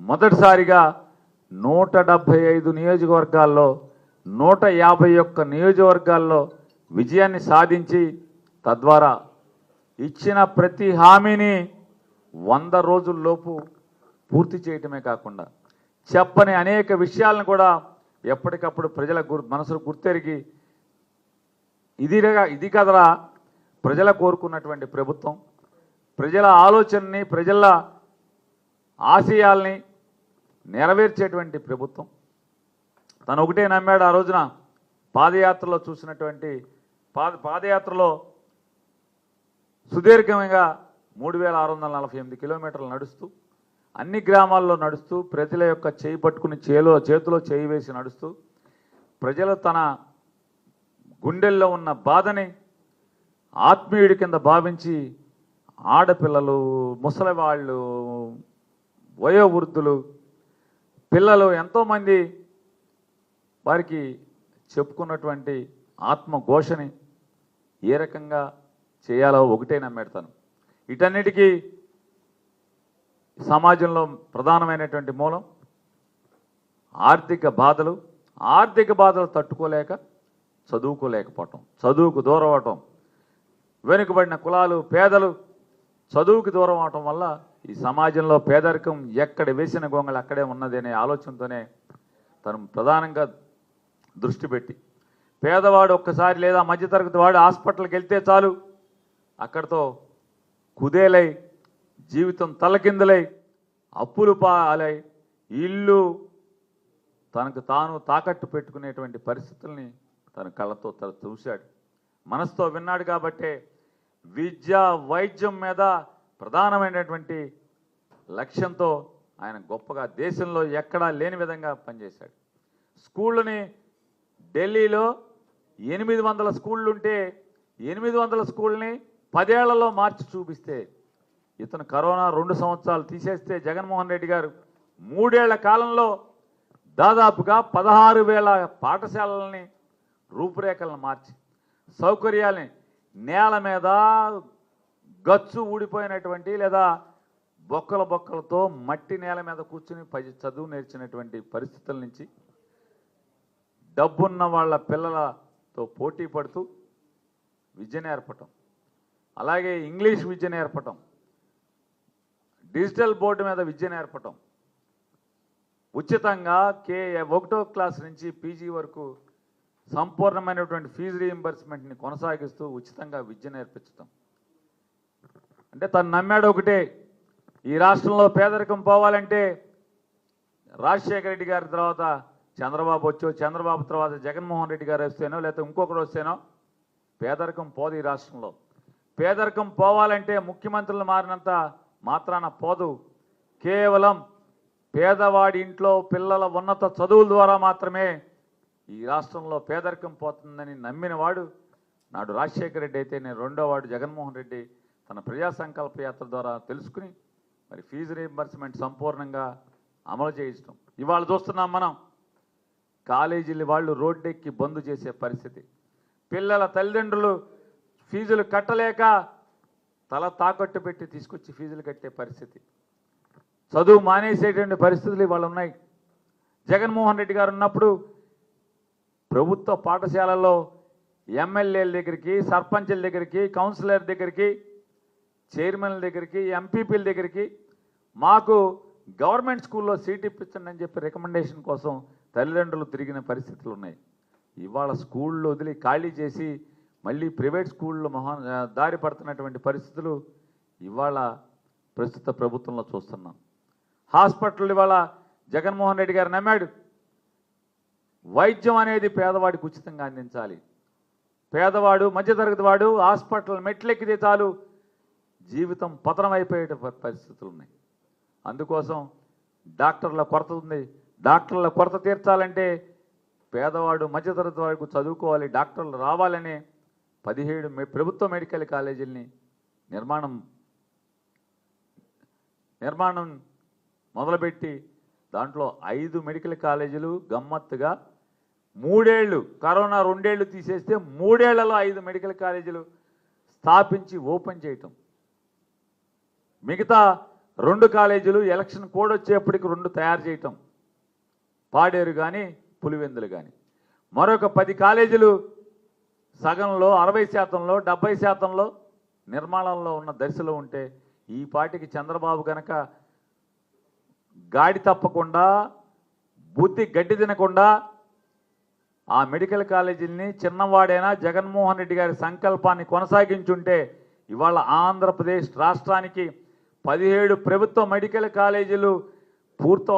మొదటిసారిగా 175 నియోజకవర్గాల్లో 151 నియోజకవర్గాల్లో విజయాన్ని సాధించి తద్వారా ఇచ్చిన ప్రతి హామీని 100 రోజుల్లోపు పూర్తి చేయటమే కాకుండా చెప్పని అనేక విషయాలను కూడా ఎప్పటికప్పుడు ప్రజల మనసుకు గుర్తెరిగి ఇది కదరా ప్రజల కోరుకున్నటువంటి ప్రభుత్వం, ప్రజల ఆలోచనని ప్రజల ఆశయాల్ని నెరవేర్చేటువంటి ప్రభుత్వం. తను ఒకటే నమ్మాడు. ఆ రోజున పాదయాత్రలో చూసినటువంటి పాదయాత్రలో సుదీర్ఘంగా 3648 కిలోమీటర్లు నడుస్తూ అన్ని గ్రామాల్లో నడుస్తూ ప్రజల యొక్క చేయి పట్టుకుని చేతిలో చేయి వేసి నడుస్తూ ప్రజలు తన గుండెల్లో ఉన్న బాధని ఆత్మీయుడి కింద భావించి ఆడపిల్లలు, ముసలివాళ్ళు, వయోవృద్ధులు, పిల్లలు ఎంతోమంది వారికి చెప్పుకున్నటువంటి ఆత్మఘోషని ఏ రకంగా చేయాలో ఒకటే నమ్మాడు తను. వీటన్నిటికీ సమాజంలో ప్రధానమైనటువంటి మూలం ఆర్థిక బాధలు తట్టుకోలేక చదువుకోలేకపోవటం, చదువుకు దూరం అవటం, వెనుకబడిన కులాలు, పేదలు చదువుకు దూరం అవటం వల్ల ఈ సమాజంలో పేదరికం ఎక్కడ వేసిన గొంగళి అక్కడే ఉన్నదనే ఆలోచనతోనే తను ప్రధానంగా దృష్టి పెట్టి పేదవాడు ఒక్కసారి లేదా మధ్యతరగతి వాడు హాస్పిటల్కి వెళ్తే చాలు అక్కడితో కుదేలై జీవితం తలకిందులై అప్పులు పాలై ఇల్లు తనకు తాను తాకట్టు పెట్టుకునేటువంటి పరిస్థితుల్ని తన కళ్ళతో చూశాడు, మనసుతో విన్నాడు. కాబట్టే విద్య వైద్యం మీద ప్రధానమైనటువంటి లక్ష్యంతో ఆయన గొప్పగా దేశంలో ఎక్కడా లేని విధంగా పనిచేశాడు. స్కూళ్ళని ఢిల్లీలో 800 స్కూళ్ళు ఉంటే 800 స్కూళ్ళని 10 ఏళ్లలో మార్చి చూపిస్తే ఇతను కరోనా 2 సంవత్సరాలు తీసేస్తే జగన్మోహన్ రెడ్డి గారు 3 ఏళ్ల కాలంలో దాదాపుగా 16,000 పాఠశాలలని రూపురేఖలను మార్చి సౌకర్యాలని నేల మీద గచ్చు ఊడిపోయినటువంటి లేదా బొక్కలతో మట్టి నేల మీద కూర్చుని చదువు నేర్చినటువంటి పరిస్థితుల నుంచి డబ్బున్న వాళ్ళ పిల్లలతో పోటీ పడుతూ విద్య నేర్పటం, అలాగే ఇంగ్లీష్ విద్య నేర్పటం, డిజిటల్ బోర్డు మీద విద్య నేర్పటం, ఉచితంగా 1వ క్లాస్ నుంచి పీజీ వరకు సంపూర్ణమైనటువంటి ఫీజు రీయింబర్స్మెంట్ని కొనసాగిస్తూ ఉచితంగా విద్య నేర్పించటం. అంటే తను నమ్మాడు ఒకటే, ఈ రాష్ట్రంలో పేదరికం పోవాలంటే రాజశేఖర రెడ్డి గారి తర్వాత చంద్రబాబు వచ్చో, చంద్రబాబు తర్వాత జగన్మోహన్ రెడ్డి గారు వస్తేనో లేకపోతే ఇంకొకరు వస్తేనో పేదరికం పోదు ఈ రాష్ట్రంలో. పేదరికం పోవాలంటే ముఖ్యమంత్రులు మారినంత మాత్రాన పోదు. కేవలం పేదవాడి ఇంట్లో పిల్లల ఉన్నత చదువుల ద్వారా మాత్రమే ఈ రాష్ట్రంలో పేదరికం పోతుందని నమ్మినవాడు నాడు రాజశేఖర రెడ్డి అయితే, నేను రెండోవాడు జగన్మోహన్ రెడ్డి తన ప్రజా సంకల్ప యాత్ర ద్వారా తెలుసుకుని మరి ఫీజు రీయింబర్స్మెంట్ సంపూర్ణంగా అమలు చేయించడం. ఇవాళ చూస్తున్నాం మనం కాలేజీలు వాళ్ళు రోడ్డెక్కి బంద్ చేసే పరిస్థితి, పిల్లల తల్లిదండ్రులు ఫీజులు కట్టలేక తల తాకట్టు పెట్టి తీసుకొచ్చి ఫీజులు కట్టే పరిస్థితి, చదువు మానేసేటువంటి పరిస్థితులు ఇవాళ ఉన్నాయి. జగన్మోహన్ రెడ్డి గారు ఉన్నప్పుడు ప్రభుత్వ పాఠశాలల్లో ఎమ్మెల్యేల దగ్గరికి, సర్పంచుల దగ్గరికి, కౌన్సిలర్ దగ్గరికి, చైర్మన్ల దగ్గరికి, ఎంపీపీల దగ్గరికి మాకు గవర్నమెంట్ స్కూల్లో సీట్ ఇప్పించండి అని చెప్పి రికమెండేషన్ కోసం తల్లిదండ్రులు తిరిగిన పరిస్థితులు ఉన్నాయి. ఇవాళ స్కూళ్ళు వదిలి ఖాళీ చేసి మళ్ళీ ప్రైవేట్ స్కూళ్ళు దారి పడుతున్నటువంటి పరిస్థితులు ఇవాళ ప్రస్తుత ప్రభుత్వంలో చూస్తున్నాం. హాస్పిటల్ ఇవాళ జగన్మోహన్ రెడ్డి గారు నమ్మాడు, వైద్యం అనేది పేదవాడికి ఉచితంగా అందించాలి. పేదవాడు, మధ్యతరగతి వాడు హాస్పిటల్ మెట్లెక్కితే చాలు జీవితం పతనమైపోయే పరిస్థితులు ఉన్నాయి. అందుకోసం డాక్టర్ల కొరత ఉంది. డాక్టర్ల కొరత తీర్చాలంటే పేదవాడు, మధ్యతరగతి వాడికి చదువుకోవాలి, డాక్టర్లు రావాలని 17 ప్రభుత్వ మెడికల్ కాలేజీలని నిర్మాణం మొదలుపెట్టి దాంట్లో 5 మెడికల్ కాలేజీలు గమ్మత్తుగా 3 ఏళ్ళు, కరోనా 2 ఏళ్ళు తీసేస్తే 3 ఏళ్లలో 5 మెడికల్ కాలేజీలు స్థాపించి ఓపెన్ చేయటం. మిగతా 2 కాలేజీలు ఎలక్షన్ కోడ్ వచ్చేప్పటికి 2 తయారు చేయటం, పాడేరు కానీ పులివెందులు కానీ. మరొక 10 కాలేజీలు సగంలో 60%లో 70%లో నిర్మాణంలో ఉన్న దశలో ఉంటే ఈ పార్టీకి చంద్రబాబు కనుక గాడి తప్పకుండా, బుద్ధి గడ్డి తినకుండా ఆ మెడికల్ కాలేజీని చిన్నవాడైనా జగన్మోహన్ రెడ్డి గారి సంకల్పాన్ని కొనసాగించుంటే ఇవాళ ఆంధ్రప్రదేశ్ రాష్ట్రానికి 17 ప్రభుత్వ మెడికల్ కాలేజీలు పూర్తి